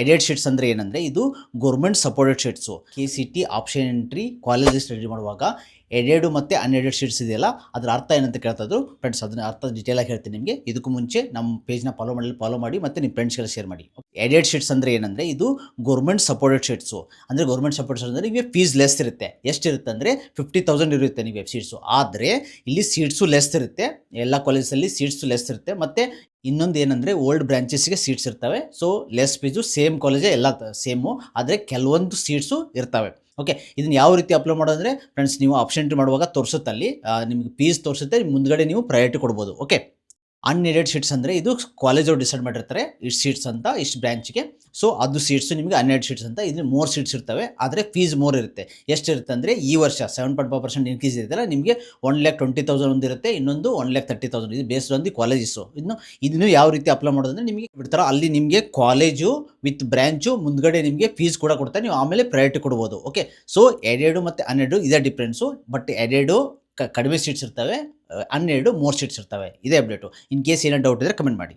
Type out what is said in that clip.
Aided sheets ಅಂದರೆ ಏನಂದರೆ ಇದು government supported sheets. KCT option entry college study ಮಾಡುವಾಗ ಎಡೆಡು ಮತ್ತು ಅನ್ಎಡೆಡ್ ಶೀಟ್ಸ್ ಇದೆಯಲ್ಲ, ಅದರ ಅರ್ಥ ಏನಂತ ಕೇಳ್ತಾ ಇದ್ರು ಫ್ರೆಂಡ್ಸ್. ಅದನ್ನ ಅರ್ಥ ಡೀಟೇಲಾಗಿ ಹೇಳ್ತೀನಿ ನಿಮಗೆ. ಇದಕ್ಕೂ ಮುಂಚೆ ನಮ್ಮ ಪೇಜ್ನ ಫಾಲೋ ಮಾಡಿ ಮತ್ತು ನಿಮ್ಮ ಫ್ರೆಂಡ್ಸ್ಗೆಲ್ಲ ಶೇರ್ ಮಾಡಿ. ಎಡೆಡ್ ಶೀಟ್ಸ್ ಅಂದರೆ ಏನಂದರೆ ಇದು ಗೌರ್ಮೆಂಟ್ ಸಪೋರ್ಟೆಡ್ ಶೀಟ್ಸು. ಅಂದರೆ ಗೌರ್ಮೆಂಟ್ ಸಪೋರ್ಟೆಡ್ ಅಂದರೆ ನಿಮಗೆ ಫೀಸ್ ಲೆಸ್ ಇರುತ್ತೆ. ಎಷ್ಟಿರುತ್ತೆ ಅಂದರೆ 50,000 ಇರುತ್ತೆ ನೀವು ಸೀಟ್ಸು. ಆದರೆ ಇಲ್ಲಿ ಸೀಟ್ಸು ಲೆಸ್ ಇರುತ್ತೆ, ಎಲ್ಲ ಕಾಲೇಜಲ್ಲಿ ಸೀಟ್ಸು ಲೆಸ್ ಇರುತ್ತೆ. ಮತ್ತು ಇನ್ನೊಂದು ಏನಂದರೆ ಓಲ್ಡ್ ಬ್ರಾಂಚಸ್ಗೆ ಸೀಟ್ಸ್ ಇರ್ತವೆ. ಸೊ ಲೆಸ್ ಫೀಸು, ಸೇಮ್ ಕಾಲೇಜೇ ಎಲ್ಲ ಸೇಮು, ಆದರೆ ಕೆಲವೊಂದು ಸೀಟ್ಸು ಇರ್ತವೆ. ಓಕೆ, ಇದನ್ನು ಯಾವ ರೀತಿ ಅಪ್ಲೈ ಮಾಡೋದಂದರೆ ಫ್ರೆಂಡ್ಸ್, ನೀವು ಆಪ್ಷನ್ ಎಂಟ್ರಿ ಮಾಡುವಾಗ ತೋರಿಸುತ್ತೆ ಅಲ್ಲಿ ನಿಮಗೆ ಫೀಸ್ ತೋರಿಸುತ್ತೆ, ಮುಂದ್ಗಡೆ ನೀವು ಪ್ರಯಾರಿಟಿ ಕೊಡ್ಬೋದು. ಓಕೆ, ಅನ್ಎಡೆಡ್ ಸೀಟ್ಸ್ ಅಂದರೆ ಇದು ಕಾಲೇಜವ್ರು ಡಿಸೈಡ್ ಮಾಡಿರ್ತಾರೆ ಇಷ್ಟು ಸೀಟ್ಸ್ ಅಂತ ಇಷ್ಟು ಬ್ರಾಂಚ್ಗೆ. ಸೊ ಅದು ಸೀಟ್ಸು ನಿಮಗೆ ಅನ್ಎಡೆಡ್ ಸೀಟ್ಸ್ ಅಂತ. ಇದು ಮೋರ್ ಸೀಟ್ಸ್ ಇರ್ತವೆ, ಆದರೆ ಫೀಸ್ ಮೋರ್ ಇರುತ್ತೆ. ಎಷ್ಟಿರುತ್ತೆ ಅಂದರೆ ಈ ವರ್ಷ 7.5% ಇನ್ಕ್ರೀಸ್ ಇದೆಯಲ್ಲ, ನಿಮಗೆ 1,20,000 ಒಂದಿರುತ್ತೆ, ಇನ್ನೊಂದು 1,30,000. ಇದು ಬೇಸ್ಡ್ ಆನ್ ದಿ ಕಾಲೇಜಸ್ಸು. ಇದನ್ನು ಯಾವ ರೀತಿ ಅಪ್ಲೈ ಮಾಡೋದಂದರೆ ನಿಮಗೆ ಬಿಡ್ತಾರೆ ಅಲ್ಲಿ ನಿಮಗೆ ಕಾಲೇಜು ವಿತ್ ಬ್ರಾಂಚು ಮುಂದ್ಗಡೆ ನಿಮಗೆ ಫೀಸ್ ಕೂಡ ಕೊಡ್ತಾರೆ, ನೀವು ಆಮೇಲೆ ಪ್ರಯಾರಿಟಿ ಕೊಡ್ಬೋದು. ಓಕೆ, ಸೊ ಎಡೆಡು ಮತ್ತು ಅನ್ಎಡೆಡು ಇದೇ ಡಿಫ್ರೆನ್ಸು. ಬಟ್ ಎಡೆಡು ಕಡಿಮೆ ಸೀಟ್ಸ್ ಇರ್ತವೆ, 12 ಮೋರ್ ಸೀಟ್ಸ್ ಇರ್ತವೆ. ಇದೇ ಅಪ್ಡೇಟು. ಇನ್ ಕೇಸ್ ಏನೋ ಡೌಟ್ ಇದ್ದರೆ ಕಮೆಂಟ್ ಮಾಡಿ.